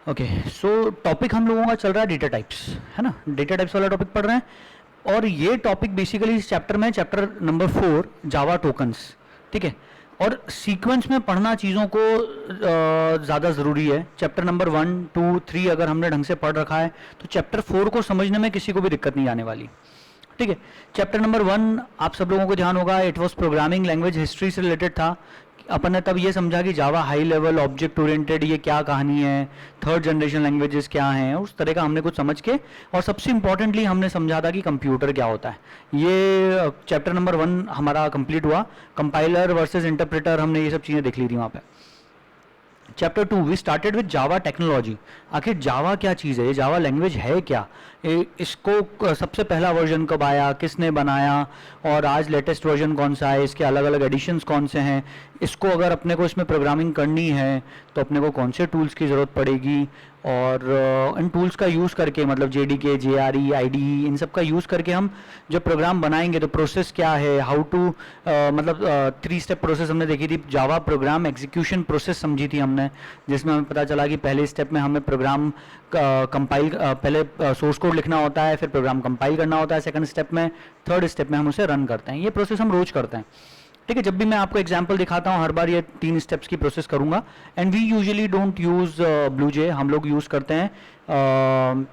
Okay, सो topic हम लोगों का चल रहा है डेटा टाइप्स, है ना। डेटा टाइप्स वाला टॉपिक पढ़ रहे हैं और ये टॉपिक बेसिकली इस चैप्टर में, चैप्टर नंबर 4 जावा टोकन्स, ठीक है। और सीक्वेंस में पढ़ना चीज़ों को ज़्यादा ज़रूरी है। चैप्टर नंबर 1, 2, 3 अगर हमने ढंग से पढ़ रखा है तो चैप्टर 4 को समझने में किसी को भी दिक्कत नहीं आने वाली, ठीक है। चैप्टर नंबर 1 आप सब लोगों को ध्यान होगा, it was programming language history से रिलेटेड था। अपन ने तब ये समझा कि जावा हाई लेवल ऑब्जेक्ट ओरिएंटेड ये क्या कहानी है, थर्ड जनरेशन लैंग्वेजेस क्या हैं, उस तरह का हमने कुछ समझ के, और सबसे इंपॉर्टेंटली हमने समझा था कि कंप्यूटर क्या होता है। ये चैप्टर नंबर 1 हमारा कंप्लीट हुआ। कंपाइलर वर्सेस इंटरप्रेटर, हमने ये सब चीज़ें देख ली थी वहाँ पे। Chapter 2 we started with Java technology. आखिर जावा क्या चीज़ है, ये जावा लैंग्वेज है क्या, इसको सबसे पहला वर्जन कब आया, किसने बनाया, और आज लेटेस्ट वर्जन कौन सा है, इसके अलग अलग एडिशंस कौन से हैं, इसको अगर अपने को इसमें प्रोग्रामिंग करनी है तो अपने को कौन से टूल्स की ज़रूरत पड़ेगी, और इन टूल्स का यूज़ करके, मतलब JDK, JRE, IDE, इन सब का यूज़ करके हम जब प्रोग्राम बनाएंगे तो प्रोसेस क्या है, हाउ टू, मतलब 3 स्टेप प्रोसेस हमने देखी थी। जावा प्रोग्राम एग्जीक्यूशन प्रोसेस समझी थी हमने, जिसमें हमें पता चला कि पहले स्टेप में हमें प्रोग्राम कंपाइल, पहले सोर्स कोड लिखना होता है, फिर प्रोग्राम कंपाइल करना होता है सेकंड स्टेप में, थर्ड स्टेप में हम उसे रन करते हैं। ये प्रोसेस हम रोज करते हैं, ठीक है। जब भी मैं आपको एग्जांपल दिखाता हूँ हर बार ये 3 स्टेप्स की प्रोसेस करूंगा। And we usually don't use BlueJ, हम लोग यूज़ करते हैं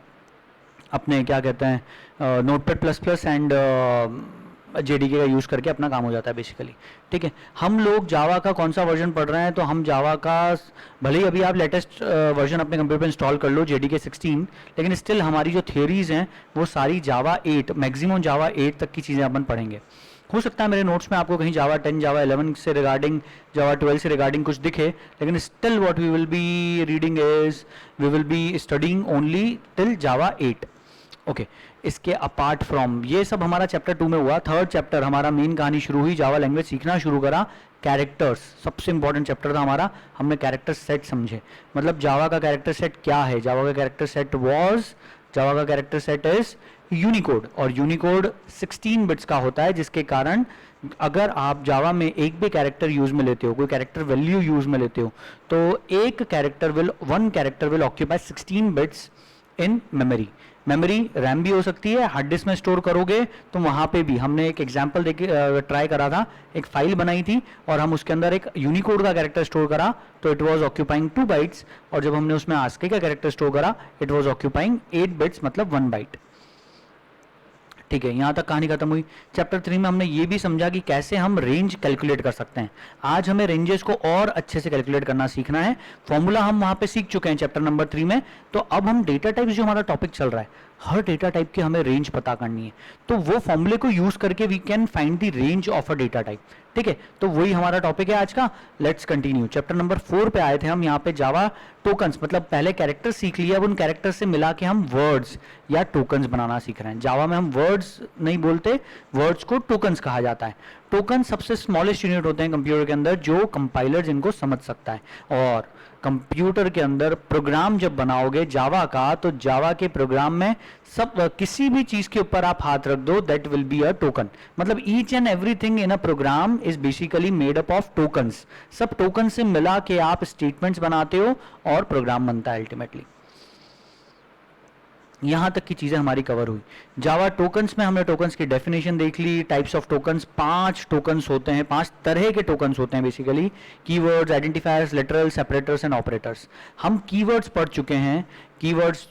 अपने क्या कहते हैं Notepad plus plus and JDK का यूज़ करके अपना काम हो जाता है बेसिकली, ठीक है। हम लोग जावा का कौन सा वर्जन पढ़ रहे हैं, तो हम जावा का, भले ही अभी आप लेटेस्ट वर्जन अपने कंप्यूटर पर इंस्टॉल कर लो JDK 16, लेकिन स्टिल हमारी जो थियोरीज हैं वो सारी जावा 8, मैक्सिमम जावा 8 तक की चीज़ें अपन पढ़ेंगे। हो सकता है मेरे नोट्स में आपको कहीं जावा 10, जावा 11 से रिगार्डिंग, जावा 12 से रिगार्डिंग कुछ दिखे, लेकिन still what we will be reading is, we will be studying only till Java 8, okay. इसके अपार्ट फ्रॉम ये सब हमारा चैप्टर 2 में हुआ। थर्ड चैप्टर हमारा मेन कहानी शुरू हुई, जावा लैंग्वेज सीखना शुरू करा। कैरेक्टर्स सबसे इंपॉर्टेंट चैप्टर था हमारा, हमने कैरेक्टर सेट समझे, मतलब जावा का कैरेक्टर सेट क्या है। जावा का कैरेक्टर सेट वाज, जावा का कैरेक्टर सेट इज यूनिकोड, और यूनिकोड 16 बिट्स का होता है, जिसके कारण अगर आप जावा में एक भी कैरेक्टर यूज में लेते हो, कोई कैरेक्टर वैल्यू यूज में लेते हो, तो one character will occupy 16 bits in memory. Memory RAM भी हो सकती है, हार्ड डिस्क में स्टोर करोगे तो वहां पे भी, हमने एक एग्जांपल देके ट्राई करा था, एक फाइल बनाई थी और हम उसके अंदर एक यूनिकोड का कैरेक्टर स्टोर करा तो इट वाज ऑक्यूपाइंग 2 बाइट्स, और जब हमने उसमें आस्की का कैरेक्टर स्टोर करा इट वाज ऑक्यूपाइंग 8 बिट्स, मतलब 1 बाइट, ठीक है। यहां तक कहानी खत्म हुई। चैप्टर 3 में हमने ये भी समझा कि कैसे हम रेंज कैलकुलेट कर सकते हैं। आज हमें रेंजेस को और अच्छे से कैलकुलेट करना सीखना है। फॉर्मूला हम वहां पे सीख चुके हैं चैप्टर नंबर 3 में, तो अब हम डेटा टाइप्स, जो हमारा टॉपिक चल रहा है, हर डेटा टाइप की हमें रेंज पता करनी है, तो वो फॉर्मूले को यूज करके we can find the range of a data type, ठीक है। तो वही हमारा टॉपिक है आज का। Let's continue. चैप्टर नंबर 4 पे आए थे हम, यहाँ पे जावा टोकन्स, मतलब पहले कैरेक्टर सीख लिया, अब उन कैरेक्टर से मिला के हम वर्ड्स या टोकन्स बनाना सीख रहे हैं। जावा में हम वर्ड्स नहीं बोलते, वर्ड्स को टोकन्स कहा जाता है। टोकन सबसे स्मॉलेस्ट यूनिट होते हैं कंप्यूटर के अंदर, जो कंपाइलर जिनको समझ सकता है। और कंप्यूटर के अंदर प्रोग्राम जब बनाओगे जावा का, तो जावा के प्रोग्राम में सब, किसी भी चीज के ऊपर आप हाथ रख दो, that will be a token. मतलब each and everything in a program is basically made up of tokens. सब टोकन से मिला के आप स्टेटमेंट्स बनाते हो और प्रोग्राम बनता है अल्टीमेटली। यहां तक की चीजें हमारी कवर हुई। जावा टोकन्स में हमने टोकन्स की डेफिनेशन देख ली, टाइप्स ऑफ टोकन्स, 5 टोकन्स होते हैं, 5 तरह के टोकन्स होते हैं basically, keywords, identifiers, literal, separators and operators. हम कीवर्ड्स पढ़ चुके हैं। कीवर्ड्स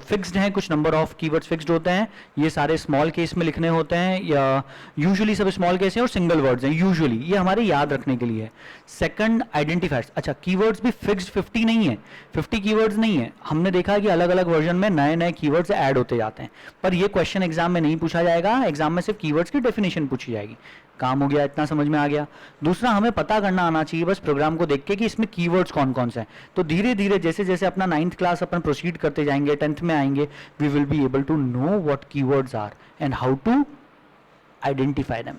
फिक्स्ड हैं, कुछ नंबर ऑफ कीवर्ड्स फिक्स्ड होते हैं, ये सारे स्मॉल केस में लिखने होते हैं, या यूजुअली सब स्मॉल केस हैं और सिंगल वर्ड्स हैं यूजुअली, ये हमारे याद रखने के लिए है। Second, identifiers. अच्छा, कीवर्ड्स भी फिक्स्ड 50 नहीं है, 50 कीवर्ड्स नहीं है। हमने देखा कि अलग अलग वर्जन में नए नए कीवर्ड्स ऐड होते जाते हैं, पर ये क्वेश्चन एग्जाम में नहीं पूछा जाएगा। एग्जाम में सिर्फ कीवर्ड्स की डेफिनेशन पूछी जाएगी। काम हो गया, इतना समझ में आ गया। दूसरा, हमें पता करना आना चाहिए बस प्रोग्राम को देख के कि इसमें कीवर्ड्स कौन कौन से हैं। तो धीरे धीरे जैसे जैसे अपना 9th क्लास अपन प्रोसीड करते जाएंगे, 10th में आएंगे, we will be able to know what keywords are and how to identify them.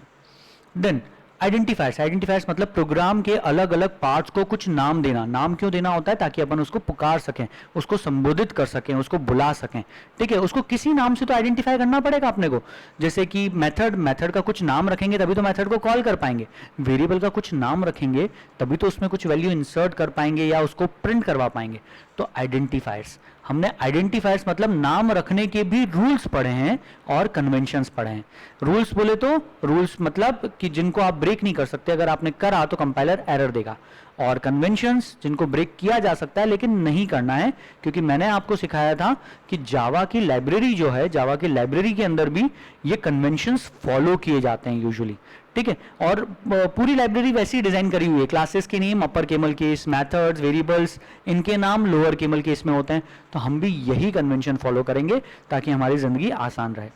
Then identifiers मतलब प्रोग्राम के अलग अलग पार्ट्स को कुछ नाम देना। नाम क्यों देना होता है? ताकि अपन उसको पुकार सकें, उसको संबोधित कर सकें, उसको बुला सकें, ठीक है। उसको किसी नाम से तो आइडेंटिफाई करना पड़ेगा अपने को। जैसे कि मेथड का कुछ नाम रखेंगे तभी तो मेथड को कॉल कर पाएंगे। वेरिएबल का कुछ नाम रखेंगे तभी तो उसमें कुछ वैल्यू इंसर्ट कर पाएंगे या उसको प्रिंट करवा पाएंगे। तो आइडेंटिफायर्स, हमने आइडेंटिफायर्स मतलब नाम रखने के भी रूल्स पढ़े हैं और कन्वेंशंस पढ़े हैं। रूल्स बोले तो रूल्स मतलब कि जिनको आप ब्रेक नहीं कर सकते, अगर आपने करा तो कंपाइलर एरर देगा। और कन्वेंशंस जिनको ब्रेक किया जा सकता है लेकिन नहीं करना है, क्योंकि मैंने आपको सिखाया था कि जावा की लाइब्रेरी जो है, जावा की लाइब्रेरी के अंदर भी ये कन्वेंशंस फॉलो किए जाते हैं यूजुअली, ठीक है। और पूरी लाइब्रेरी वैसी डिजाइन करी हुई है, क्लासेस के नेम अपर केमल केस, मेथड्स, वेरिएबल्स इनके नाम लोअर केमल केस में होते हैं। तो हम भी यही कन्वेंशन फॉलो करेंगे ताकि हमारी जिंदगी आसान रहे।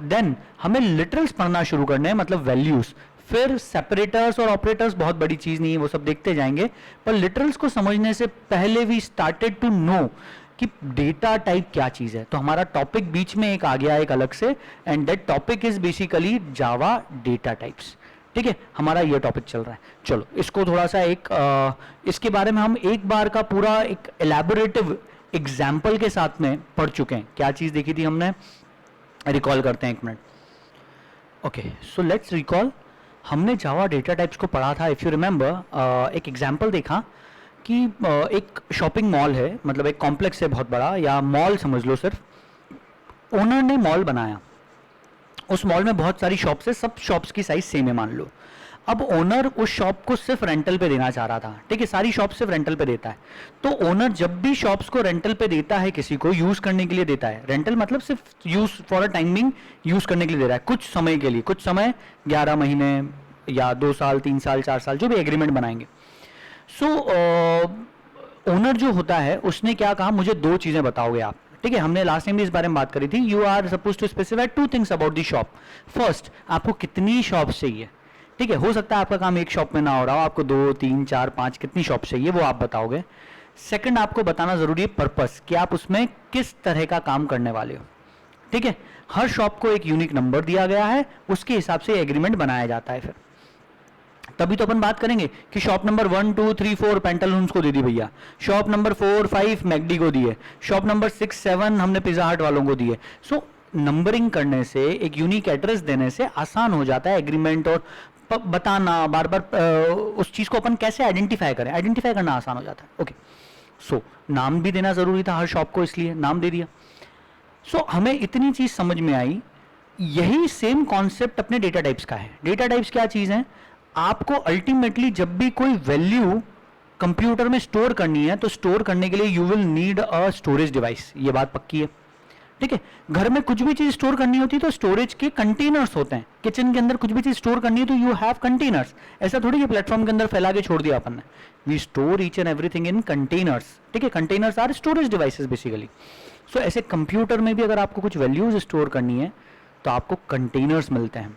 देन हमें लिटरल्स पढ़ना शुरू करने हैं, मतलब वैल्यूज। फिर सेपरेटर्स और ऑपरेटर्स बहुत बड़ी चीज नहीं है, वो सब देखते जाएंगे। पर लिटरल्स को समझने से पहले वी स्टार्टेड टू नो कि डेटा टाइप क्या चीज है। तो हमारा टॉपिक बीच में एक आ गया एक अलग से, and that topic is basically Java data types, ठीक है। हमारा ये टॉपिक चल रहा है। चलो इसको थोड़ा सा इसके बारे में हम एक बार का पूरा एक एलैबोरेटिव एग्जाम्पल के साथ में पढ़ चुके हैं। क्या चीज देखी थी हमने, रिकॉल करते हैं एक minute. Okay, so let's recall. हमने जावा डेटा टाइप्स को पढ़ा था, इफ यू रिमेंबर। एक एग्जाम्पल देखा कि एक शॉपिंग मॉल है, मतलब एक कॉम्प्लेक्स है बहुत बड़ा, या मॉल समझ लो सिर्फ। ओनर ने मॉल बनाया, उस मॉल में बहुत सारी शॉप्स है, सब शॉप्स की साइज सेम है मान लो। अब ओनर उस शॉप को सिर्फ रेंटल पे देना चाह रहा था, ठीक है। सारी शॉप सिर्फ रेंटल पे देता है। तो ओनर जब भी शॉप्स को रेंटल पे देता है, किसी को यूज करने के लिए देता है, रेंटल मतलब सिर्फ use for a timing, use करने के लिए दे रहा है कुछ समय के लिए, कुछ समय 11 महीने या 2 साल 3 साल 4 साल जो भी एग्रीमेंट बनाएंगे। सो ओनर जो होता है उसने क्या कहा, मुझे 2 चीजें बताओगे आप, ठीक है। हमने लास्ट टाइम भी इस बारे में बात करी थी। You are suppose to specify 2 things about the shop. First, आपको कितनी शॉप चाहिए, ठीक है। हो सकता है आपका काम एक शॉप में ना हो रहा हो, आपको 2 3 4 5 कितनी शॉप चाहिए वो आप बताओगे। सेकंड, आपको बताना जरूरी है पर्पस, कि आप उसमें किस तरह का काम करने वाले हो, ठीक है। हर शॉप को एक यूनिक नंबर दिया गया है, उसके हिसाब से एग्रीमेंट बनाया जाता है। फिर तभी तो अपन बात करेंगे कि शॉप नंबर 1 2 3 4 पेंटालून्स को दे दी भैया, शॉप नंबर 4 5 मैकडी को दी है, शॉप नंबर 6 7 हमने पिज्जा हट वालों को दी है। सो नंबरिंग करने से, एक यूनिक एड्रेस देने से आसान हो जाता है एग्रीमेंट, और बताना बार बार उस चीज को अपन कैसे आइडेंटिफाई करें, आइडेंटिफाई करना आसान हो जाता है। ओके, सो नाम भी देना जरूरी था हर शॉप को, इसलिए नाम दे दिया। सो हमें इतनी चीज समझ में आई। यही सेम कॉन्सेप्ट अपने डेटा टाइप्स का है। डेटा टाइप्स क्या चीज है, आपको अल्टीमेटली जब भी कोई वैल्यू कंप्यूटर में स्टोर करनी है तो स्टोर करने के लिए you will need a storage device, ये बात पक्की है, ठीक है। घर में कुछ भी चीज स्टोर करनी होती है तो स्टोरेज के कंटेनर्स होते हैं। किचन के अंदर कुछ भी चीज स्टोर करनी है तो यू हैव कंटेनर्स। ऐसा थोड़ी कि प्लेटफॉर्म के अंदर फैला के छोड़ दिया अपन ने। We store each and everything in containers, ठीक है। Containers are storage devices basically. So ऐसे कंप्यूटर में भी अगर आपको कुछ वैल्यूज स्टोर करनी है तो आपको कंटेनर्स मिलते हैं।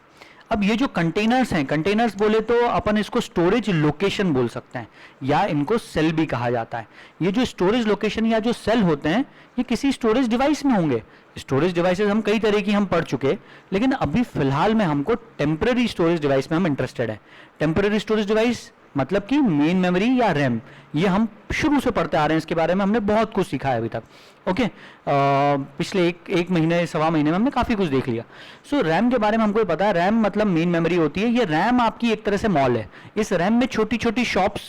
अब ये जो कंटेनर्स हैं, कंटेनर्स बोले तो अपन इसको स्टोरेज लोकेशन बोल सकते हैं, या इनको सेल भी कहा जाता है। ये जो स्टोरेज लोकेशन या जो सेल होते हैं ये किसी स्टोरेज डिवाइस में होंगे। स्टोरेज डिवाइसेस हम कई तरह की हम पढ़ चुके, लेकिन अभी फिलहाल में हमको टेम्पररी स्टोरेज डिवाइस में हम इंटरेस्टेड है। टेम्पररी स्टोरेज डिवाइस मतलब कि मेन मेमोरी या रैम, ये हम शुरू से पढ़ते आ रहे हैं, इसके बारे में हमने बहुत कुछ सीखा है अभी तक। ओके, पिछले एक महीने 1.25 महीने में हमने काफ़ी कुछ देख लिया। सो रैम के बारे में हमको पता है, रैम मतलब मेन मेमोरी होती है। ये रैम आपकी एक तरह से मॉल है। इस रैम में छोटी छोटी शॉप्स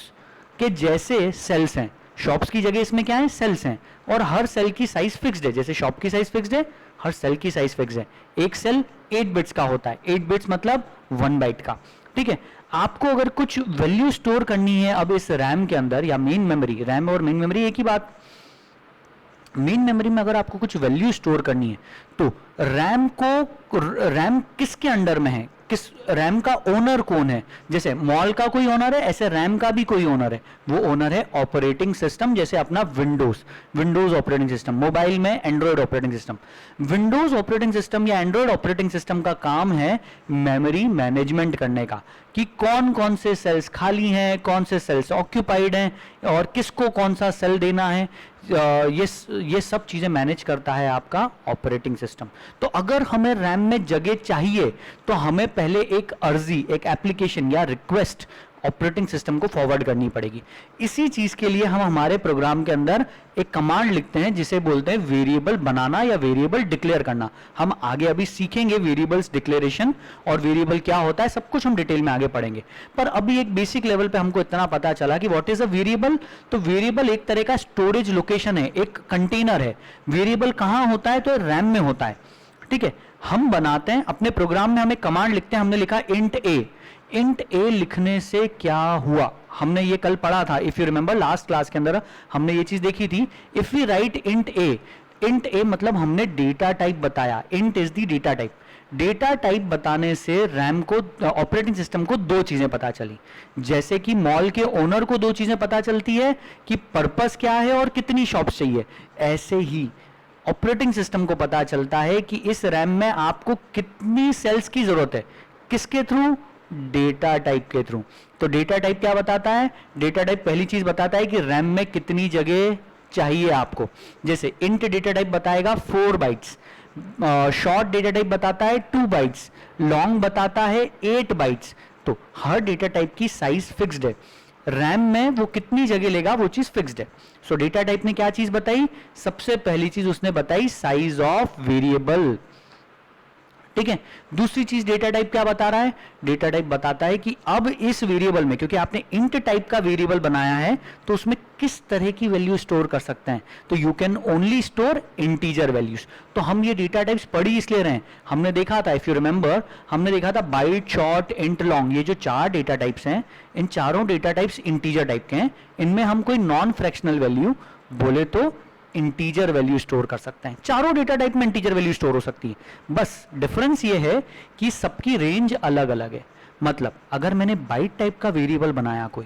के जैसे सेल्स हैं। शॉप्स की जगह इसमें क्या है, सेल्स हैं, और हर सेल की साइज फिक्स्ड है। जैसे शॉप की साइज फिक्स्ड है, हर सेल की साइज फिक्स्ड है। एक सेल 8 बिट्स का होता है, 8 बिट्स मतलब 1 बाइट का, ठीक है। आपको अगर कुछ वैल्यू स्टोर करनी है अब इस रैम के अंदर या मेन मेमोरी, रैम और मेन मेमोरी एक ही बात। मेन मेमोरी में अगर आपको कुछ वैल्यू स्टोर करनी है तो रैम किसके अंडर में है, किस रैम का ओनर कौन है। जैसे मॉल का कोई ओनर है, ऐसे रैम का भी कोई ओनर है। वो ओनर है ऑपरेटिंग सिस्टम, जैसे अपना विंडोज ऑपरेटिंग सिस्टम, मोबाइल में Android operating system. Windows operating system या एंड्रॉयड ऑपरेटिंग सिस्टम का काम है मेमोरी मैनेजमेंट करने का, कि कौन कौन से सेल्स खाली हैं, कौन से सेल्स ऑक्यूपाइड हैं, और किसको कौन सा सेल देना है। ये सब चीजें मैनेज करता है आपका ऑपरेटिंग सिस्टम। तो अगर हमें रैम में जगह चाहिए तो हमें पहले एक अर्जी, एक एप्लीकेशन या रिक्वेस्ट ऑपरेटिंग सिस्टम को फॉरवर्ड करनी पड़ेगी। इसी चीज के लिए हम हमारे प्रोग्राम के अंदर एक कमांड लिखते हैं जिसे बोलते हैं वेरिएबल बनाना या वेरिएबल डिक्लेयर करना। हम आगे अभी सीखेंगे वेरिएबल्स डिक्लेरेशन और वेरिएबल क्या होता है, सब कुछ हम डिटेल में आगे पढ़ेंगे। पर अभी एक बेसिक लेवल पे हमको इतना पता चला कि व्हाट इज अ वेरिएबल। तो वेरिएबल एक तरह का स्टोरेज लोकेशन है, एक कंटेनर है। वेरिएबल कहां होता है, तो रैम में होता है। ठीक है, हम बनाते हैं अपने प्रोग्राम में, हमें कमांड लिखते हैं, हमने लिखा इंट ए। इंट ए लिखने से क्या हुआ, हमने ये कल पढ़ा था, if you remember last class के अंदर हमने ये चीज देखी थी। इफ वी राइट इंट ए मतलब हमने डेटा टाइप बताया, int is the data type. Data type बताने से रैम को, ऑपरेटिंग सिस्टम को दो चीजें पता चली। जैसे कि मॉल के ओनर को दो चीजें पता चलती है कि पर्पस क्या है और कितनी शॉप्स चाहिए, ऐसे ही ऑपरेटिंग सिस्टम को पता चलता है कि इस रैम में आपको कितनी सेल्स की जरूरत है। किसके थ्रू, डेटा टाइप के थ्रू। तो डेटा टाइप क्या बताता है, डेटा टाइप पहली चीज बताता है कि रैम में कितनी जगह चाहिए आपको। जैसे इंट डेटा टाइप बताएगा 4 बाइट्स, शॉर्ट डेटा टाइप बताता है 2 बाइट्स, लॉन्ग बताता है 8 बाइट्स। तो हर डेटा टाइप की साइज फिक्स्ड है, रैम में वो कितनी जगह लेगा वो चीज फिक्स्ड है। सो डेटा टाइप ने क्या चीज बताई, सबसे पहली चीज उसने बताई साइज ऑफ वेरिएबल। ठीक है, दूसरी चीज डेटा टाइप क्या बता रहा है, डेटा टाइप बताता है कि अब इस वेरिएबल में, क्योंकि आपने इंट टाइप का वेरिएबल बनाया है तो उसमें किस तरह की वैल्यू स्टोर कर सकते हैं। तो you can only store integer values. तो हम ये डेटा टाइप्स पढ़ी इसलिए रहे हैं, हमने देखा था, इफ यू रिमेंबर हमने देखा था बाइट, शॉर्ट, इंट, लॉन्ग, ये जो 4 डेटा टाइप्स हैं, इन चारों डेटा टाइप्स इंटीजर टाइप के हैं। इनमें हम कोई नॉन फ्रैक्शनल वैल्यू बोले तो इंटीजर वैल्यू स्टोर कर सकते हैं। चारों डेटा टाइप में इंटीजर वैल्यू स्टोर हो सकती है, बस डिफरेंस ये है कि सबकी रेंज अलग अलग है। मतलब अगर मैंने बाइट टाइप का वेरिएबल बनाया कोई,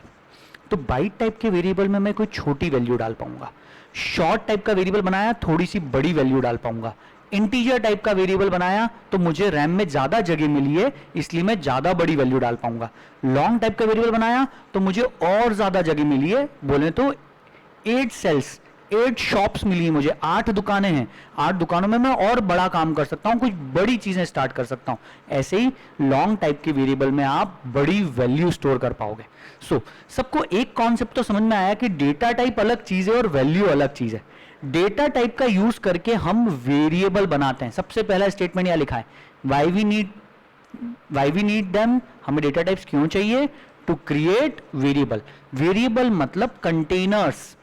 तो बाइट टाइप के वेरिएबल में मैं कोई छोटी वैल्यू डाल पाऊंगा। शॉर्ट टाइप का वेरिएबल बनाया, थोड़ी सी बड़ी वैल्यू डाल पाऊंगा। इंटीजर टाइप का वेरिएबल बनाया तो मुझे रैम में ज्यादा जगह मिली है, इसलिए मैं ज्यादा बड़ी वैल्यू डाल पाऊंगा। लॉन्ग टाइप का वेरिएबल बनाया तो मुझे और ज्यादा जगह मिली है, बोले तो 8 सेल्स, 8 शॉप्स मिली है मुझे, 8 दुकानें हैं, 8 दुकानों में मैं और बड़ा काम कर सकता हूं, कुछ बड़ी चीजें स्टार्ट कर सकता हूं। ऐसे ही लॉन्ग टाइप के वेरिएबल में आप बड़ी वैल्यू स्टोर कर पाओगे। सो सबको एक कॉन्सेप्ट तो समझ में आया कि डेटा टाइप अलग चीज है और वैल्यू अलग चीज है। डेटा टाइप का यूज करके हम वेरिएबल बनाते हैं। सबसे पहला स्टेटमेंट यहां लिखा है, वाई वी नीड देम, हमें डेटा टाइप्स क्यों चाहिए, टू क्रिएट वेरिएबल। वेरिएबल मतलब कंटेनर्स,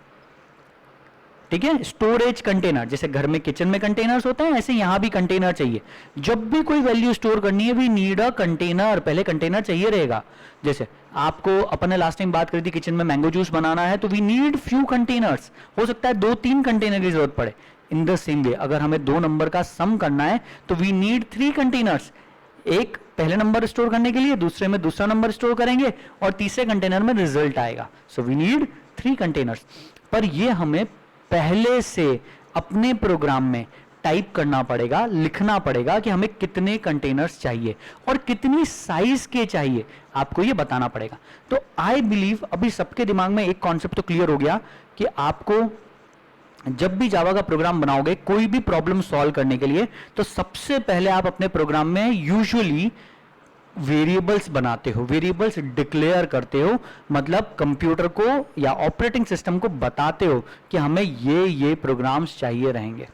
ठीक है, स्टोरेज कंटेनर। जैसे घर में किचन में कंटेनर्स होते हैं, ऐसे यहां भी कंटेनर चाहिए। जब भी कोई वैल्यू स्टोर करनी है, वी नीड अ कंटेनर, पहले कंटेनर चाहिए रहेगा। जैसे आपको अपन ने लास्ट टाइम बात करी थी, किचन में मैंगो जूस बनाना है तो वी नीड फ्यू कंटेनर्स, हो सकता है 2-3 कंटेनर की जरूरत पड़े। इन द सेम वे अगर हमें 2 नंबर का सम करना है तो वी नीड 3 कंटेनर्स, एक पहले नंबर स्टोर करने के लिए, दूसरे में दूसरा नंबर स्टोर करेंगे और तीसरे कंटेनर में रिजल्ट आएगा। So we need 3 containers. पर ये हमें पहले से अपने प्रोग्राम में टाइप करना पड़ेगा, लिखना पड़ेगा कि हमें कितने कंटेनर्स चाहिए और कितनी साइज के चाहिए, आपको ये बताना पड़ेगा। तो आई बिलीव अभी सबके दिमाग में एक कॉन्सेप्ट तो क्लियर हो गया कि आपको जब भी जावा का प्रोग्राम बनाओगे, कोई भी प्रॉब्लम सॉल्व करने के लिए, तो सबसे पहले आप अपने प्रोग्राम में यूजुअली वेरिएबल्स बनाते हो, वेरिएबल्स डिक्लेयर करते हो। मतलब कंप्यूटर को या ऑपरेटिंग सिस्टम को बताते हो कि हमें ये प्रोग्राम्स चाहिए रहेंगे।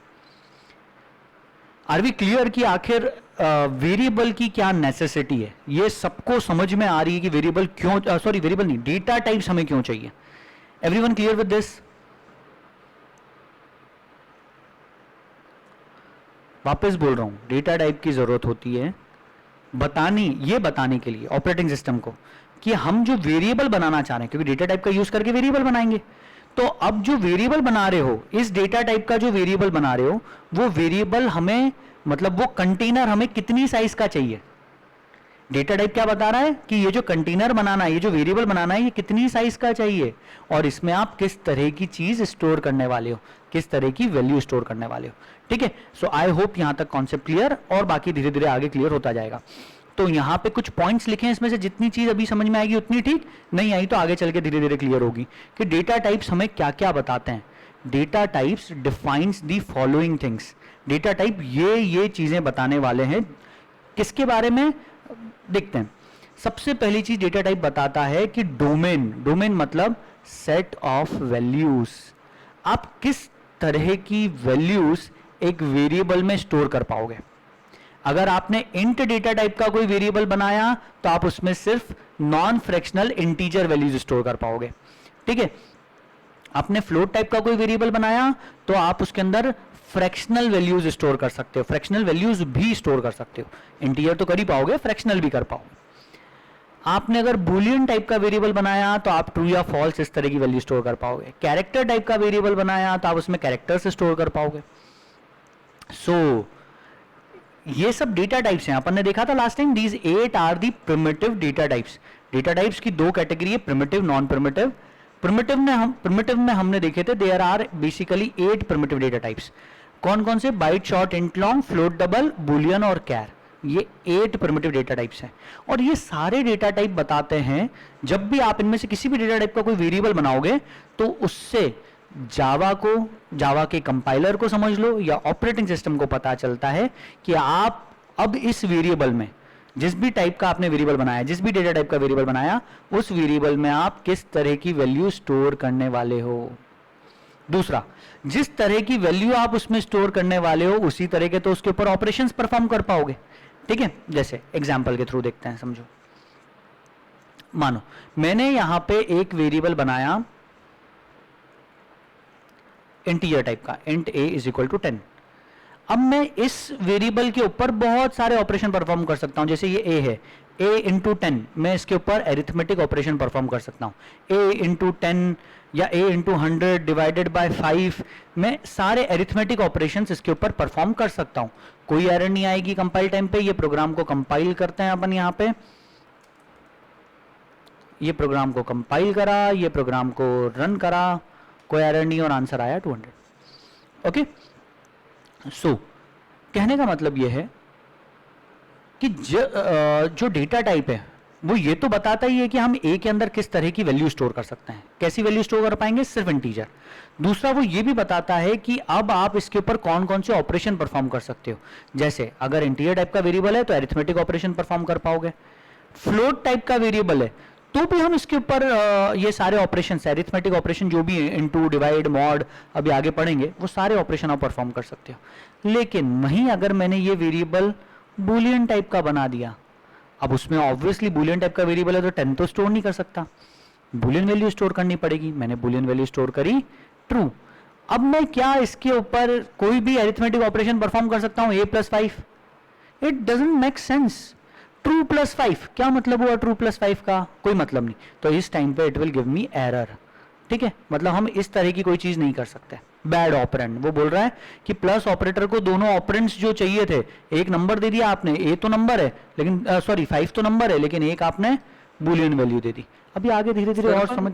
आर वी क्लियर कि आखिर वेरिएबल की क्या नेसेसिटी है, ये सबको समझ में आ रही है कि वेरिएबल क्यों, सॉरी वेरिएबल नहीं, डेटा टाइप्स हमें क्यों चाहिए। Everyone clear with this? वापस बोल रहा हूं, डेटा टाइप की जरूरत होती है बताने के लिए ऑपरेटिंग सिस्टम को कि हम जो वेरिएबल बनाना चाह रहे हैं, क्योंकि डेटा टाइप का यूज करके वेरिएबल बनाएंगे। तो अब जो वेरिएबल बना रहे हो, इस डेटा टाइप का जो वेरिएबल बना रहे हो, वो वेरिएबल हमें, मतलब वो कंटेनर हमें कितनी साइज का चाहिए। डेटा टाइप क्या बता रहा है कि ये जो कंटेनर बनाना है, ये जो वेरिएबल बनाना है, ये कितनी साइज का चाहिए और इसमें आप किस तरह की चीज स्टोर करने वाले हो, किस तरह की वैल्यू स्टोर करने वाले हो। ठीक है, सो आई होप यहां तक कॉन्सेप्ट क्लियर, और बाकी धीरे धीरे आगे क्लियर होता जाएगा। तो यहां पे कुछ पॉइंट्स लिखे हैं, इसमें से जितनी चीज अभी समझ में आएगी उतनी ठीक, नहीं आई तो आगे चल के धीरे धीरे क्लियर होगी कि डेटा टाइप्स हमें क्या क्या बताते हैं। Data types defines the following things. Data type ये चीजें बताने वाले हैं, किसके बारे में, देखते हैं। सबसे पहली चीज डेटा टाइप बताता है कि डोमेन, डोमेन मतलब सेट ऑफ वैल्यूज। आप किस तरह की वैल्यूज एक वेरिएबल में स्टोर कर पाओगे। अगर आपने इंट डेटा टाइप का कोई वेरिएबल बनाया तो आप उसमें सिर्फ non fractional integer values store कर पाओगे, ठीक है। आपने फ्लोट टाइप का कोई वेरिएबल बनाया तो आप उसके अंदर फ्रैक्शनल वैल्यूज स्टोर कर सकते हो, फ्रैक्शनल वैल्यूज भी स्टोर कर सकते हो। इंटीजर तो कर ही पाओगे, फ्रैक्शनल भी कर पाओगे। आपने अगर बूलियन टाइप का वेरिएबल बनाया तो आप ट्रू या फॉल्स इस तरह की वैल्यू स्टोर कर पाओगे। कैरेक्टर टाइप का वेरिएबल बनाया तो आप उसमें कैरेक्टर्स स्टोर कर पाओगे। सो ये सब डेटा टाइप्स हैं। अपन ने देखा था last time, these 8 are the primitive data types. Data types की दो कैटेगरी है, प्रिमिटिव, नॉन प्रिमिटिव। प्रिमिटिव में हमने देखे थे there are basically 8 primitive data types. कौन कौन से? Byte, short, int, long, float, double, boolean और कैर। ये 8 प्रिमिटिव डेटा टाइप्स हैं। और ये सारे डेटा टाइप बताते हैं जब भी आप इनमें से किसी भी डेटा टाइप का कोई वेरिएबल बनाओगे तो उससे जावा को, जावा के कंपाइलर को समझ लो या ऑपरेटिंग सिस्टम को पता चलता है कि आप अब इस वेरिएबल में, जिस भी टाइप का आपने वेरिएबल बनाया, जिस भी डेटा टाइप का वेरिएबल बनाया, उस वेरिएबल में आप किस तरह की वैल्यू स्टोर करने वाले हो। दूसरा, जिस तरह की वैल्यू आप उसमें स्टोर करने वाले हो उसी तरह के तो उसके ऊपर ऑपरेशंस परफॉर्म कर पाओगे, ठीक है। जैसे एग्जांपल के थ्रू देखते हैं, समझो। मानो मैंने यहां पे एक वेरिएबल बनाया इंटीजर टाइप का, int a is equal to 10। अब मैं इस वेरिएबल के ऊपर बहुत सारे ऑपरेशन परफॉर्म कर सकता हूं। जैसे ये a है, a इंटू 10, मैं इसके ऊपर एरिथमेटिक ऑपरेशन परफॉर्म कर सकता हूं। a इंटू 10 या a इंटू 100 डिवाइडेड बाय 5, मैं सारे एरिथमेटिक ऑपरेशन इसके ऊपर परफॉर्म कर सकता हूं। कोई एरर नहीं आएगी कंपाइल टाइम पे। ये प्रोग्राम को कंपाइल करते हैं अपन यहां पे, ये प्रोग्राम को कंपाइल करा, ये प्रोग्राम को रन करा, कोई एरर नहीं और आंसर आया 200। ओके, सो कहने का मतलब यह है कि जो डेटा टाइप है वो ये तो बताता ही है कि हम ए के अंदर किस तरह की वैल्यू स्टोर कर सकते हैं। कैसी वैल्यू स्टोर कर पाएंगे? सिर्फ इंटीजर। दूसरा, वो ये भी बताता है कि अब आप इसके ऊपर कौन कौन से ऑपरेशन परफॉर्म कर सकते हो। जैसे अगर इंटीजर टाइप का वेरिएबल है तो अरिथमेटिक ऑपरेशन परफॉर्म कर पाओगे। फ्लोट टाइप का वेरिएबल है तो भी हम इसके ऊपर ये सारे ऑपरेशन, अरिथमेटिक ऑपरेशन जो भी है, इनटू, डिवाइड, मॉड, अभी आगे पढ़ेंगे, वो सारे ऑपरेशन आप परफॉर्म कर सकते हो। लेकिन वहीं अगर मैंने ये वेरिएबल बूलियन टाइप का बना दिया, अब उसमें ऑब्वियसली बूलियन टाइप का वेरिएबल है तो 10 तो स्टोर नहीं कर सकता, बूलियन वैल्यू स्टोर करनी पड़ेगी। मैंने बूलियन वैल्यू स्टोर करी ट्रू। अब मैं क्या इसके ऊपर कोई भी अरिथमेटिक ऑपरेशन परफॉर्म कर सकता हूं? a+5, it doesn't make sense. True plus 5, क्या मतलब हुआ ट्रू प्लस 5 का? कोई मतलब नहीं। तो इस टाइम पे it will give me error, ठीक है। मतलब हम इस तरह की कोई चीज नहीं कर सकते। बैड ऑपरेंड, वो बोल रहा है कि प्लस ऑपरेटर को दोनों ऑपरेंड्स जो चाहिए थे, एक नंबर दे दिया आपने, ए तो नंबर है लेकिन 5 तो नंबर है लेकिन एक आपने बूलियन वैल्यू दे दी। अभी आगे धीरे धीरे और समझ।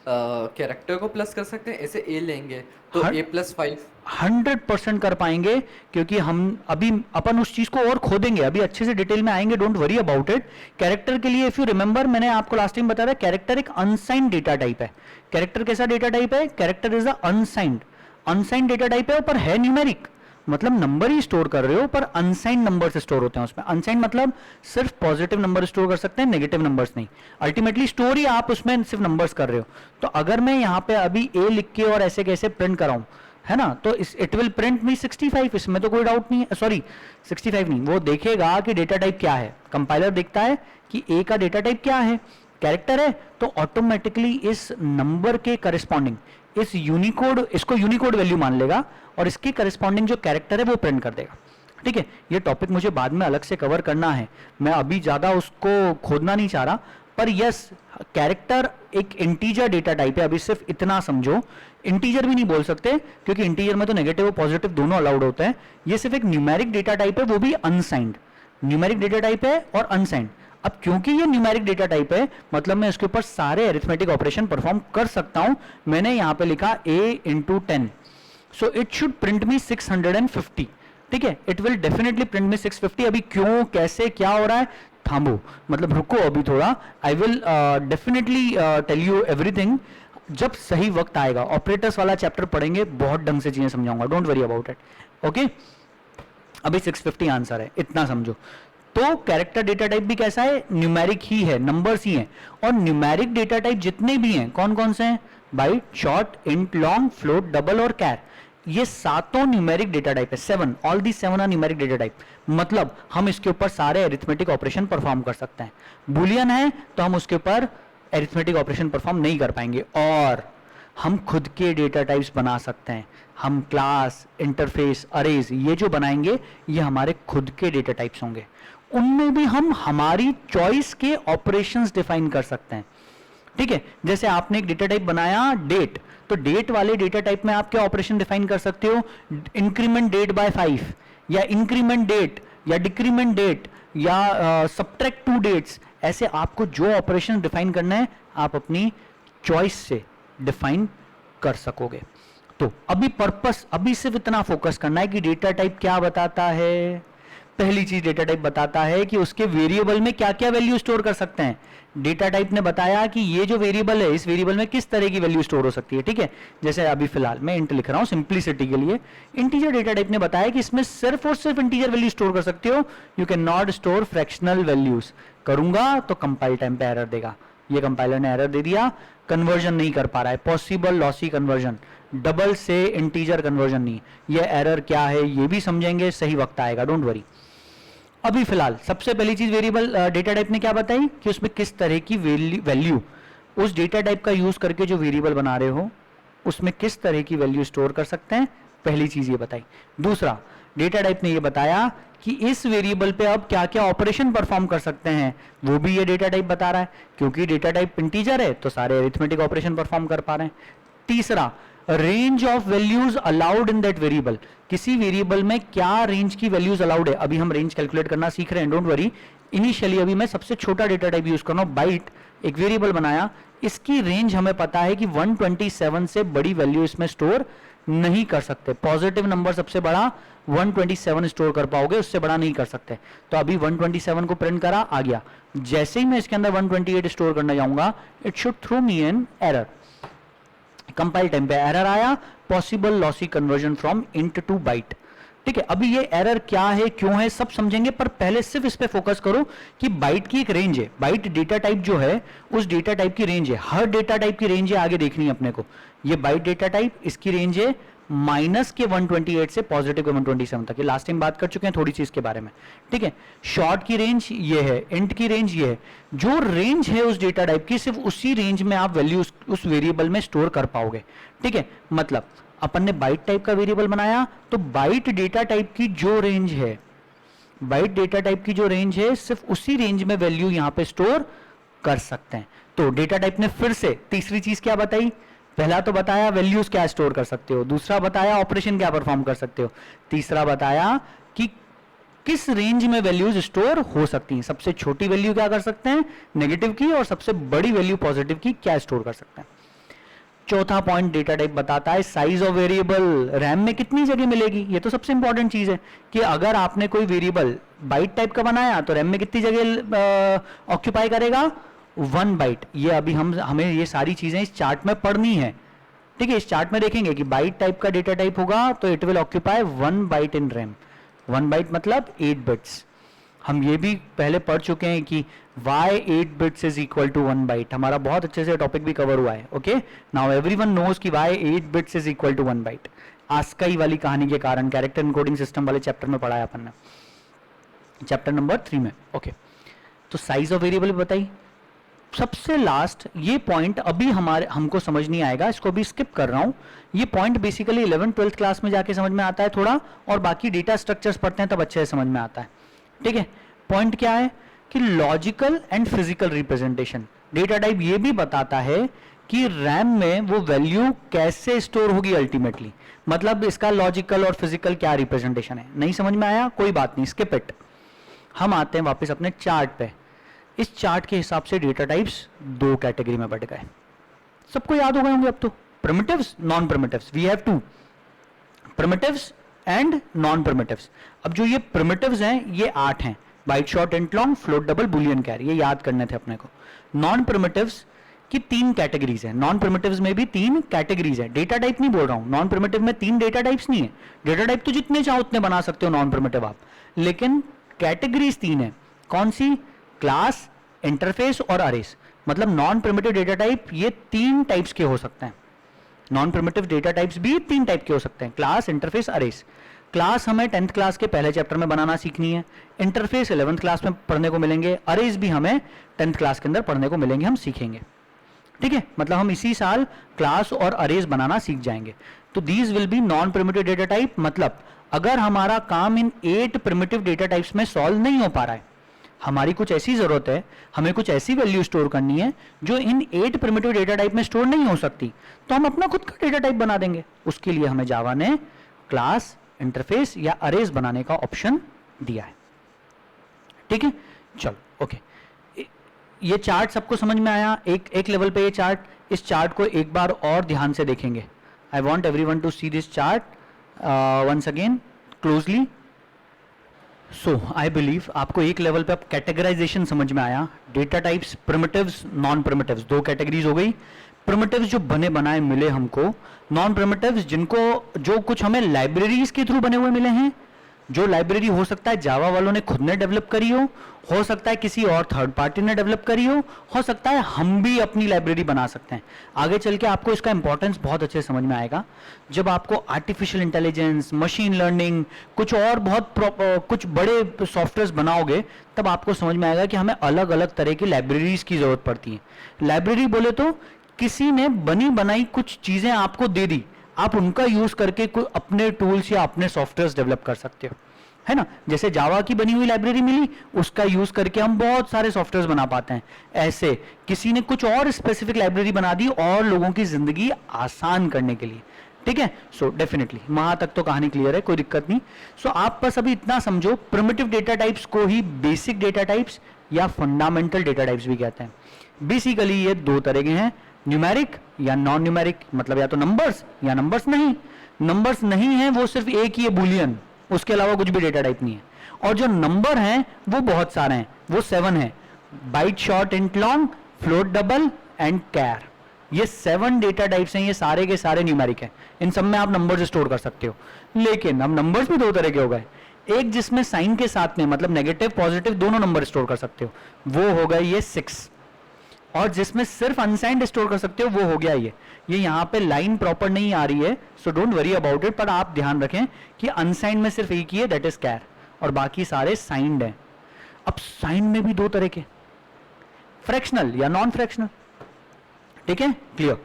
कैरेक्टर को प्लस कर सकते हैं, ऐसे ए लेंगे तो a+5 100% कर पाएंगे, क्योंकि हम अभी अपन उस चीज को और खोदेंगे, अभी अच्छे से डिटेल में आएंगे, don't worry about it. Character के लिए इफ यू रिमेंबर, मैंने आपको लास्ट टाइम बताया था, कैरेक्टर एक अनसाइंड डेटा टाइप है। कैरेक्टर कैसा डेटा टाइप है? Character is a unsigned data type है, पर है न्यूमेरिक, मतलब नंबर ही स्टोर कर रहे हो पर अनसाइंड नंबर से स्टोर होते हैं उसमें। अनसाइंड मतलब सिर्फ पॉजिटिव नंबर स्टोर कर सकते हैं, नेगेटिव नंबर्स नहीं। अल्टीमेटली स्टोर ही आप उसमें सिर्फ नंबर्स कर रहे हो। तो अगर मैं यहाँ पे अभी ए लिख के और ऐसे कैसे प्रिंट कराऊं, है ना, तो इट विल प्रिंट मी 65, इसमें तो कोई डाउट नहीं है। सॉरी 65 नहीं, वो देखेगा कि डेटा टाइप क्या है। कंपाइलर देखता है कि ए का डेटा टाइप क्या है, कैरेक्टर है, तो ऑटोमेटिकली इस नंबर के करस्पॉन्डिंग इस यूनिकोड, इसको यूनिकोड वैल्यू मान लेगा और इसके करस्पॉन्डिंग जो कैरेक्टर है वो प्रिंट कर देगा, ठीक है। ये टॉपिक मुझे बाद में अलग से कवर करना है, मैं अभी ज्यादा उसको खोदना नहीं चाह रहा। पर यस, कैरेक्टर एक इंटीजर डेटा टाइप है, अभी सिर्फ इतना समझो। इंटीजर भी नहीं बोल सकते क्योंकि इंटीजर में तो नेगेटिव और पॉजिटिव दोनों अलाउड होते हैं। ये सिर्फ एक न्यूमेरिक डेटा टाइप है, वो भी अनसाइंड। न्यूमेरिक डेटा टाइप है और अनसाइंड। अब क्योंकि ये न्यूमेरिक डेटा टाइप है, मतलब मैं इसके ऊपर सारे अरिथमेटिक ऑपरेशन परफॉर्म कर सकता हूं। मैंने यहां पे लिखा a into 10, so it should print me 650, ठीक है। It will definitely print me 650। अभी क्यों, कैसे, क्या हो रहा है, थांबो, मतलब रुको अभी थोड़ा। I will definitely tell you everything जब सही वक्त आएगा। ऑपरेटर्स वाला चैप्टर पढ़ेंगे, बहुत ढंग से चीजें समझाऊंगा, don't worry about it, okay. अभी 650 आंसर है, इतना समझो। तो कैरेक्टर डेटा टाइप भी कैसा है, न्यूमेरिक ही है, नंबर्स ही हैं। और न्यूमेरिक डेटा टाइप जितने भी हैं कौन कौन से हैं, byte, short, int, long, float, double और कैर, ये सातों न्यूमेरिक डेटा टाइप है। 7, all the 7 are numeric data type. मतलब हम इसके ऊपर सारे अरिथमेटिक ऑपरेशन परफॉर्म कर सकते हैं। बुलियन है तो हम उसके ऊपर अरिथमेटिक ऑपरेशन परफॉर्म नहीं कर पाएंगे। और हम खुद के डेटा टाइप्स बना सकते हैं। हम क्लास, इंटरफेस, अरेज ये जो बनाएंगे ये हमारे खुद के डेटा टाइप्स होंगे। उनमें भी हम हमारी चॉइस के ऑपरेशंस डिफाइन कर सकते हैं। ठीक है, जैसे आपने एक डेटा टाइप बनाया डेट, तो डेट वाले डेटा टाइप में आप क्या ऑपरेशन डिफाइन कर सकते हो, इंक्रीमेंट डेट बाय 5 या इंक्रीमेंट डेट या डिक्रीमेंट डेट या सब्ट्रैक्ट 2 डेट्स। ऐसे आपको जो ऑपरेशन डिफाइन करना है आप अपनी चॉइस से डिफाइन कर सकोगे। तो अभी पर्पस, अभी सिर्फ इतना फोकस करना है कि डेटा टाइप क्या बताता है। पहली चीज डेटा टाइप बताता है कि उसके वेरिएबल में क्या क्या वैल्यू स्टोर कर सकते हैं। डेटा टाइप ने बताया कि ये जो वेरिएबल है इस वेरिएबल में किस तरह की वैल्यू स्टोर हो सकती है। ठीक है, जैसे अभी फिलहाल मैं इंट लिख रहा हूं सिंप्लिसिटी के लिए। इंटीजर डेटा टाइप ने बताया कि इसमें सिर्फ और सिर्फ इंटीजर वैल्यू स्टोर कर सकते हो, you can not store fractional values. करूंगा तो कंपाइल टाइम पे एरर देगा। ये कंपाइलर ने एरर दे दिया, कन्वर्जन नहीं कर पा रहा है, पॉसिबल लॉसी कन्वर्जन, डबल से इंटीजर कन्वर्जन नहीं। ये एरर क्या है ये भी समझेंगे, सही वक्त आएगा, डोंट वरी। अभी फिलहाल सबसे पहली चीज वेरिएबल डेटा टाइप ने क्या बताई कि उसमें किस तरह की वैल्यू, उस डेटा टाइप का यूज करके जो वेरिएबल बना रहे हो उसमें किस तरह की वैल्यू स्टोर कर सकते हैं। पहली चीज ये बताई। दूसरा, डेटा टाइप ने ये बताया कि इस वेरिएबल पे अब क्या क्या ऑपरेशन परफॉर्म कर सकते हैं, वो भी ये डेटा टाइप बता रहा है। क्योंकि डेटा टाइप इंटीजर है तो सारे अरिथमेटिक ऑपरेशन परफॉर्म कर पा रहे हैं। तीसरा, range of values allowed in that variable, किसी वेरिएबल में क्या रेंज की वैल्यूज अलाउड है। अभी हम रेंज कैलकुलेट करना सीख रहे हैं, डोंट वरी। इनिशियली अभी मैं सबसे छोटा डेटा टाइप यूज कर रहा हूं, बाइट। एक वेरिएबल बनाया, इसकी रेंज हमें पता है कि 127 से बड़ी वैल्यू इसमें स्टोर नहीं कर सकते। पॉजिटिव नंबर सबसे बड़ा 127 स्टोर कर पाओगे, उससे बड़ा नहीं कर सकते। तो अभी 127 को प्रिंट करा, आ गया। जैसे ही मैं इसके अंदर 128 स्टोर करना जाऊंगा, it should throw me an error. Compile time पे एरर आया, possible lossy conversion from int to byte. ठीक है, अभी ये एरर क्या है, क्यों है, सब समझेंगे, पर पहले सिर्फ इस पे फोकस करो कि बाइट की एक रेंज है। बाइट डेटा टाइप जो है उस डेटा टाइप की रेंज है, हर डेटा टाइप की रेंज है, आगे देखनी है अपने को। ये बाइट डेटा टाइप, इसकी रेंज है माइनस के 128 से पॉजिटिव के 127 तक। ये लास्ट टाइम बात कर चुके हैं थोड़ी सी इसके बारे में। ठीक है, शॉर्ट की रेंज ये है, इंट की रेंज ये है। जो रेंज है उस डेटा टाइप की, सिर्फ उसी रेंज में आप वैल्यू उस वेरिएबल में स्टोर कर पाओगे। ठीक है, मतलब अपन ने बाइट टाइप का वेरिएबल बनाया, तो बाइट डेटा टाइप की जो रेंज है, बाइट डेटा टाइप की जो रेंज है, सिर्फ उसी रेंज में वैल्यू यहां पे स्टोर कर सकते हैं। तो डेटा टाइप ने फिर से तीसरी चीज क्या बताई, पहला तो बताया वैल्यूज क्या स्टोर कर सकते हो, दूसरा बताया ऑपरेशन क्या परफॉर्म कर सकते हो, तीसरा बताया कि किस रेंज में वैल्यूज स्टोर हो सकती हैं। सबसे छोटी वैल्यू क्या कर सकते हैं, नेगेटिव की, और सबसे बड़ी वैल्यू पॉजिटिव की क्या स्टोर कर सकते हैं। चौथा पॉइंट डेटा टाइप बताता है साइज ऑफ वेरिएबल, रैम में कितनी जगह मिलेगी। ये तो सबसे इंपॉर्टेंट चीज है कि अगर आपने कोई वेरिएबल बाइट टाइप का बनाया तो रैम में कितनी जगह ऑक्यूपाई करेगा, 1 बाइट। ये अभी हमें ये सारी चीजें इस चार्ट में पढ़नी है। ठीक है, इस चार्ट में देखेंगे कि बाइट टाइप का डेटा टाइप होगा तो it will occupy 1 byte in RAM. 1 byte मतलब 8 बिट्स। हम ये भी पहले पढ़ चुके हैं कि why 8 bits is equal to 1 byte, हमारा बहुत अच्छे से टॉपिक भी कवर हुआ है। ओके, नाउ एवरीवन नोज कि why 8 bits is equal to 1 byte। ASCII वाली कहानी के कारण, कैरेक्टर इनकोडिंग सिस्टम वाले चैप्टर में पढ़ा है अपन ने, चैप्टर नंबर 3 में। ओके, तो साइज ऑफ वेरिएबल बताई। सबसे लास्ट ये पॉइंट अभी हमको समझ नहीं आएगा, इसको भी स्किप कर रहा हूं। ये पॉइंट बेसिकली 11th-12th क्लास में जाके समझ में आता है थोड़ा, और बाकी डेटा स्ट्रक्चर्स पढ़ते हैं तब अच्छे से समझ में आता है। ठीक है, पॉइंट क्या है कि logical and physical representation. Data type ये भी बताता है कि रैम में वो वैल्यू कैसे स्टोर होगी अल्टीमेटली, मतलब इसका लॉजिकल और फिजिकल क्या रिप्रेजेंटेशन है। नहीं समझ में आया, कोई बात नहीं, स्किप इट। हम आते हैं वापस अपने चार्ट पे। इस चार्ट के हिसाब से डेटा टाइप्स 2 कैटेगरी में बढ़ गए, सबको याद हो गए होंगे अब तो, primitives, non primitives. We have 2, primitives and non primitives. अब जो ये प्रिमिटिव्स हैं ये 8 हैं, byte, short, int, long, float, double, boolean, char, ये याद करने थे अपने को। नॉन प्रिमिटिव्स की 3 कैटेगरीज है, नॉन प्रिमिटिव्स में भी 3 कैटेगरीज है। डेटा टाइप नहीं बोल रहा हूं, नॉन प्रिमिटिव में 3 डेटा टाइप्स नहीं है। डेटा टाइप तो जितने चाहो उतने बना सकते हो नॉन प्रिमिटिव आप, लेकिन कैटेगरीज 3 है। कौन सी? क्लास, इंटरफेस और अरेज। मतलब नॉन प्रिमिटिव डेटा टाइप ये 3 टाइप्स के हो सकते हैं। नॉन प्रिमिटिव डेटा टाइप्स भी 3 टाइप के हो सकते हैं, क्लास, इंटरफेस, अरेज। क्लास हमें 10th क्लास के पहले चैप्टर में बनाना सीखनी है, इंटरफेस 11th क्लास में पढ़ने को मिलेंगे, अरेज भी हमें 10th क्लास के अंदर पढ़ने को मिलेंगे, हम सीखेंगे। ठीक है, मतलब हम इसी साल क्लास और अरेज बनाना सीख जाएंगे। तो these will be non primitive data type. मतलब अगर हमारा काम इन 8 प्रिमिटिव डेटा टाइप्स में सॉल्व नहीं हो पा रहा है, हमारी कुछ ऐसी जरूरत है, हमें कुछ ऐसी वैल्यू स्टोर करनी है जो इन 8 प्रिमिटिव डेटा टाइप में स्टोर नहीं हो सकती, तो हम अपना खुद का डेटा टाइप बना देंगे। उसके लिए हमें जावा ने क्लास, इंटरफेस या अरेज बनाने का ऑप्शन दिया है। ठीक है, चलो ओके। ये चार्ट सबको समझ में आया? एक लेवल पे ये चार्ट, इस चार्ट को एक बार और ध्यान से देखेंगे। I want everyone to see this chart once again closely. So I believe आपको एक लेवल पे अब कैटेगराइजेशन समझ में आया। Data types, primitives, non primitives, 2 categories हो गई। प्रिमिटिव्स जो बने बनाए मिले हमको, नॉन प्रिमिटिव्स जिनको जो कुछ हमें लाइब्रेरीज के थ्रू बने हुए मिले हैं। जो लाइब्रेरी हो सकता है जावा वालों ने खुद ने डेवलप करी हो सकता है किसी और थर्ड पार्टी ने डेवलप करी हो सकता है हम भी अपनी लाइब्रेरी बना सकते हैं। आगे चल के आपको इसका इंपॉर्टेंस बहुत अच्छे से समझ में आएगा जब आपको आर्टिफिशियल इंटेलिजेंस, मशीन लर्निंग, कुछ और कुछ बड़े सॉफ्टवेयर बनाओगे, तब आपको समझ में आएगा कि हमें अलग अलग तरह की लाइब्रेरीज की जरूरत पड़ती है। लाइब्रेरी बोले तो किसी ने बनी बनाई कुछ चीजें आपको दे दी, आप उनका यूज करके कोई अपने टूल्स या अपने सॉफ्टवेयर डेवलप कर सकते हो, है ना। जैसे जावा की बनी हुई लाइब्रेरी मिली, उसका यूज करके हम बहुत सारे सॉफ्टवेयर बना पाते हैं। ऐसे किसी ने कुछ और स्पेसिफिक लाइब्रेरी बना दी और लोगों की जिंदगी आसान करने के लिए। ठीक है, सो डेफिनेटली वहां तक तो कहानी क्लियर है, कोई दिक्कत नहीं। सो आप बस अभी इतना समझो, प्रिमिटिव डेटा टाइप्स को ही बेसिक डेटा टाइप्स या फंडामेंटल डेटा टाइप्स भी कहते हैं। बेसिकली ये 2 तरह के हैं, न्यूमेरिक या नॉन न्यूमेरिक। मतलब या तो नंबर्स या नंबर्स नहीं। नंबर्स नहीं है वो सिर्फ एक ही है, बुलियन, उसके अलावा कुछ भी डेटा टाइप नहीं है। और जो नंबर हैं वो बहुत सारे हैं, वो 7 है, byte, short, int, long, float, double and char. ये 7 डेटा टाइप्स हैं, ये सारे के सारे न्यूमेरिक हैं। इन सब में आप नंबर्स स्टोर कर सकते हो। लेकिन अब नंबर्स भी 2 तरह के हो गए, एक जिसमें साइन के साथ में मतलब नेगेटिव पॉजिटिव दोनों नंबर स्टोर कर सकते हो, वो हो गए ये 6। और जिसमें सिर्फ अनसाइंड स्टोर कर सकते हो वो हो गया ये यहाँ पे लाइन प्रॉपर नहीं आ रही है, so don't worry about it. पर आप ध्यान रखें कि अनसाइंड में सिर्फ एक ही है, दैट इज कैर, और बाकी सारे साइंड हैं। अब साइंड में भी 2 तरह के, फ्रैक्शनल या नॉन फ्रैक्शनल। ठीक है, क्लियर।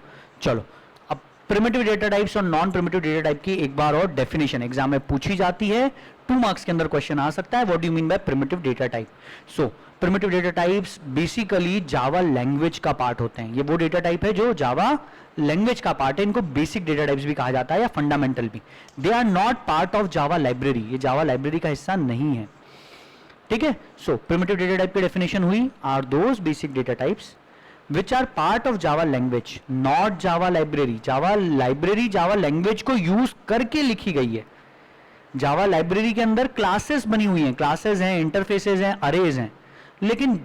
चलो अब प्रिमिटिव डेटा टाइप्स और नॉन प्रिमिटिव डेटा टाइप की एक बार और डेफिनेशन एग्जाम में पूछी जाती है, 2 मार्क्स के अंदर क्वेश्चन आ सकता है। What do you mean by primitive data type? So primitive data types basically Java language का पार्ट होते हैं। ये वो डेटा टाइप है जो जावा लैंग्वेज का पार्ट है, इनको बेसिक डेटा टाइप्स भी कहा जाता है या फंडामेंटल भी। They are not part of Java library, ये जावा लाइब्रेरी का हिस्सा नहीं है। ठीक है, सो प्रिमिटिव डेटा टाइप की डेफिनेशन हुई, are those basic data types which are part of Java language, not Java library. Java library Java language को यूज करके लिखी गई है। Java library के अंदर क्लासेस बनी हुई हैं, क्लासेस हैं, इंटरफेसेस हैं, अरेज हैं। लेकिन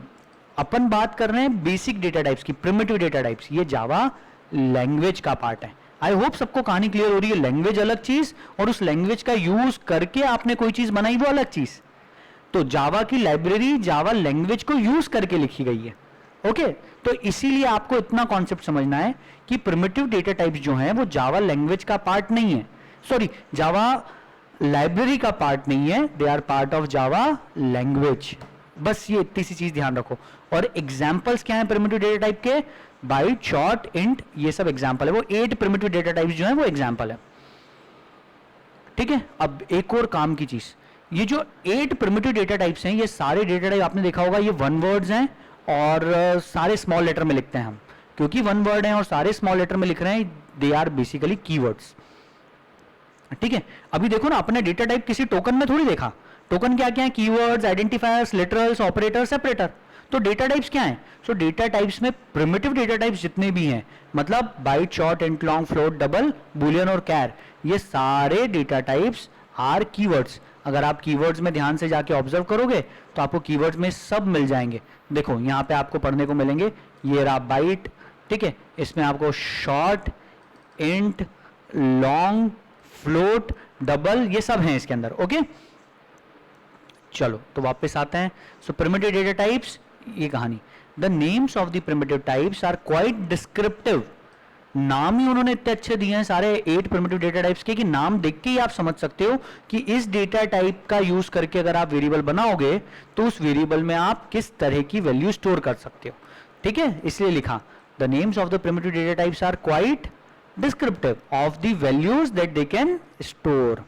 अपन बात कर रहे हैं बेसिक डेटा टाइप्स की, प्रिमिटिव डेटा टाइप्स, ये जावा लैंग्वेज का पार्ट है। आई होप सबको कहानी क्लियर हो रही है। लैंग्वेज अलग चीज और उस लैंग्वेज का यूज करके आपने कोई चीज बनाई वो अलग चीज। तो जावा की लाइब्रेरी जावा लैंग्वेज को यूज करके लिखी गई है। ओके, तो इसीलिए आपको इतना कॉन्सेप्ट समझना है कि प्रिमिटिव डेटा टाइप्स जो हैं वो जावा लैंग्वेज का पार्ट नहीं है, सॉरी जावा लाइब्रेरी का पार्ट नहीं है, they are part of Java language. बस ये इतनी सी चीज ध्यान रखो। और एग्जांपल्स क्या हैं प्रिमिटिव डेटा टाइप के? बाइट, शॉर्ट, इंट, ये सब एग्जांपल है। वो 8 प्रिमिटिव डेटा टाइप्स जो हैं वो एग्जांपल है। ठीक है, अब एक और काम की चीज, ये जो 8 प्रिमिटिव डेटा टाइप्स हैं, ये सारे डेटा टाइप आपने देखा होगा ये 1 वर्ड्स हैं और सारे स्मॉल लेटर में लिखते हैं हम, क्योंकि 1 वर्ड हैं और सारे स्मॉल लेटर में लिख रहे हैं, दे आर बेसिकली कीवर्ड्स। ठीक है, अभी देखो ना, अपने डेटा टाइप किसी टोकन में थोड़ी देखा। टोकन क्या क्या है? Keywords, identifiers, literals, operator, separator. तो डेटा टाइप्स क्या है? सो डेटा टाइप्स में प्रिमिटिव डेटा टाइप्स जितने भी हैं, मतलब byte, short, int, long, float, double, boolean और कैर, ये सारे डेटा टाइप्स आर कीवर्ड्स। अगर आप कीवर्ड्स में ध्यान से जाके ऑब्जर्व करोगे तो आपको कीवर्ड्स में सब मिल जाएंगे। देखो यहाँ पे आपको पढ़ने को मिलेंगे, ये रहा बाइट, ठीक है, इसमें आपको short, int, long, float, double, ये सब हैं इसके अंदर। ओके, चलो तो वापस आते हैं. सो प्रिमिटिव डेटा टाइप्स, ये कहानी. The names of the primitive types are quite descriptive. नाम ही उन्होंने इतने अच्छे दिए हैं सारे 8 प्रिमिटिव डेटा टाइप्स के कि नाम देख के ही आप समझ सकते हो कि इस डेटा टाइप का यूज करके अगर आप वेरिएबल बनाओगे तो उस वेरिएबल में आप किस तरह की वैल्यू स्टोर कर सकते हो. ठीक है, इसलिए लिखा the names of the primitive data types are quite descriptive of the values that they can store.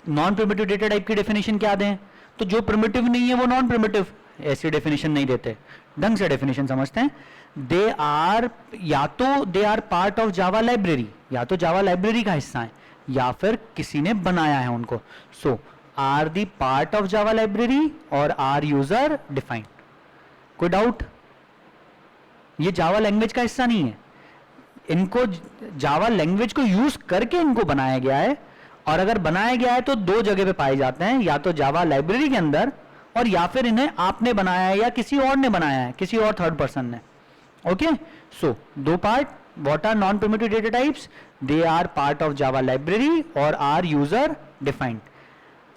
Non primitive data type की डेफिनेशन क्या दें? तो जो प्रिमिटिव नहीं है वो नॉन प्रिमिटिव. ऐसी डेफिनेशन नहीं देते, ढंग से डेफिनेशन समझते हैं. दे आर, या तो they are part of Java library, या तो जावा लाइब्रेरी का हिस्सा है या फिर किसी ने बनाया है उनको. So are the part of Java library और आर यूजर डिफाइंड. कोई डाउट? ये जावा लैंग्वेज का हिस्सा नहीं है. इनको जावा लैंग्वेज को यूज करके इनको बनाया गया है, और अगर बनाया गया है तो दो जगह पे पाए जाते हैं, या तो जावा लाइब्रेरी के अंदर और या फिर इन्हें आपने बनाया है या किसी और ने बनाया है, किसी और थर्ड पर्सन ने. ओके, सो दो part. What are non primitive data types? They are part of Java library और are user defined.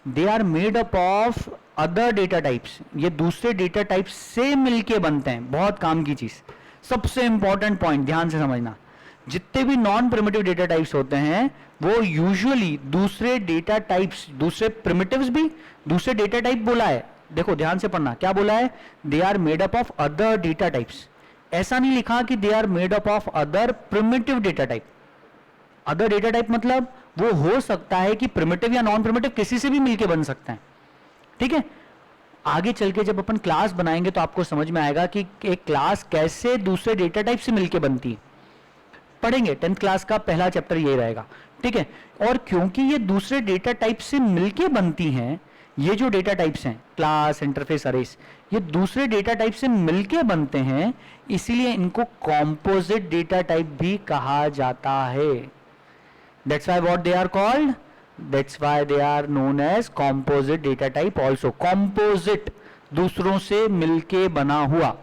They are made up of other data types. ये दूसरे डेटा टाइप्स से मिलके बनते हैं. बहुत काम की चीज, सबसे इंपॉर्टेंट पॉइंट ध्यान से समझना. जितने भी नॉन प्रिमिटिव डेटा टाइप्स होते हैं वो यूजुअली दूसरे डेटा टाइप्स, दूसरे प्रिमिटिव्स भी दूसरे डेटा टाइप बोला है. देखो ध्यान से पढ़ना, क्या बोला है? They are made up of other data types. ऐसा नहीं लिखा कि they are made up of other primitive data type. Other data type मतलब वो हो सकता है कि प्रिमिटिव या नॉन प्रिमिटिव किसी से भी मिलके बन सकते हैं. ठीक है, आगे चल के जब अपन क्लास बनाएंगे तो आपको समझ में आएगा कि एक क्लास कैसे दूसरे डेटा टाइप से मिलके बनती है. पढ़ेंगे, 10th क्लास का पहला चैप्टर ये रहेगा. ठीक है, और क्योंकि ये दूसरे डेटा टाइप से मिलके बनती हैं, ये जो डेटा टाइप्स हैं क्लास, इंटरफेस, अरेस, ये दूसरे डेटा टाइप से मिलके बनते हैं, इसीलिए इनको कॉम्पोजिट डेटा टाइप भी कहा जाता है. That's why what they are called, that's why they are known as composite data type also. Composite, दूसरों से मिलके बना हुआ.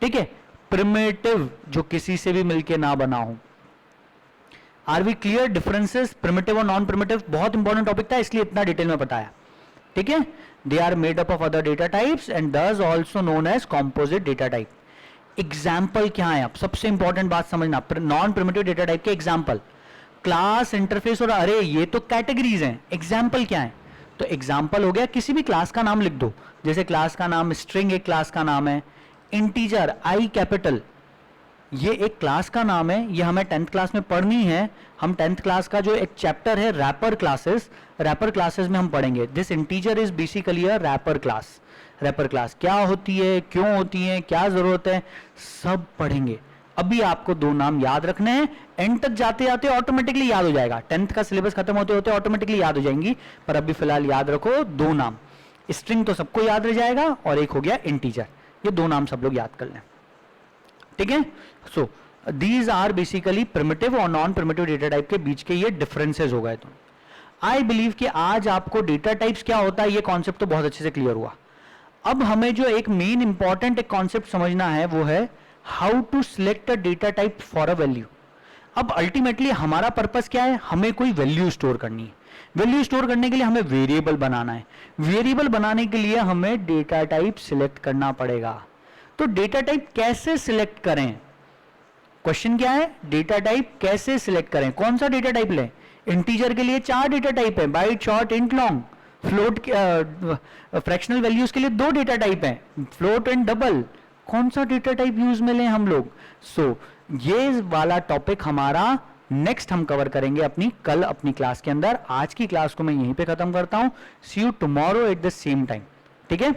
ठीक है, प्रिमिटिव जो किसी से भी मिलके ना बना हो. Are we clear differences primitive और नॉन प्रिमिटिव? बहुत इंपॉर्टेंट टॉपिक था इसलिए इतना डिटेल में बताया. ठीक है, they are made up of other data types and this also known as composite data type. Example क्या है? आप सबसे इंपॉर्टेंट बात समझना, नॉन प्रिमिटिव डेटा टाइप के एग्जाम्पल क्लास, इंटरफेस और अरे, ये तो कैटेगरीज हैं. एग्जाम्पल क्या है? तो एग्जाम्पल हो गया किसी भी क्लास का नाम लिख दो. जैसे क्लास का नाम स्ट्रिंग एक क्लास का नाम है, इंटीजर आई कैपिटल ये एक क्लास का नाम है. ये हमें 10th क्लास में पढ़नी है. हम 10th क्लास का जो एक चैप्टर है रैपर क्लासेस में हम पढ़ेंगे. This integer is basically a wrapper class. Wrapper class क्या होती है, क्यों होती है, क्या जरूरत है, सब पढ़ेंगे. अभी आपको दो नाम याद रखने हैं. एंड तक जाते जाते ऑटोमेटिकली याद हो जाएगा. 10th का सिलेबस खत्म होते होते ऑटोमेटिकली याद हो जाएंगी, पर अभी फिलहाल याद रखो दो नाम. स्ट्रिंग तो सबको याद रह जाएगा और एक हो गया इंटीजर. ये दो नाम सब लोग याद कर लें. ठीक है, so these are basically primitive और नॉन प्रिमिटिव डेटा टाइप के बीच के ये डिफरेंसेस हो गए. तो आई बिलीव कि आज आपको डेटा टाइप्स क्या होता है ये कॉन्सेप्ट तो बहुत अच्छे से क्लियर हुआ. अब हमें जो एक मेन इंपॉर्टेंट एक कॉन्सेप्ट समझना है वो है how to select a data type for a value. अब अल्टीमेटली हमारा पर्पस क्या है? हमें कोई वैल्यू स्टोर करनी है. वैल्यू स्टोर करने के लिए हमें वेरिएबल बनाना है. वेरिएबल बनाने के लिए हमें डेटा टाइप सिलेक्ट करना पड़ेगा. तो डेटा टाइप कैसे सिलेक्ट करें? क्वेश्चन क्या है? डेटा टाइप कैसे सिलेक्ट करें? कौन सा डेटा टाइप लें? इंटीजर के लिए 4 डेटा टाइप है, byte, short, int, long. Float, fractional values के लिए 2 डेटा टाइप है, फ्लोट एंड डबल. कौन सा डेटा टाइप यूज में लें हम लोग? सो ये वाला टॉपिक हमारा नेक्स्ट हम कवर करेंगे कल अपनी क्लास के अंदर. आज की क्लास को मैं यहीं पे खत्म करता हूं. See you tomorrow at the same time. ठीक है.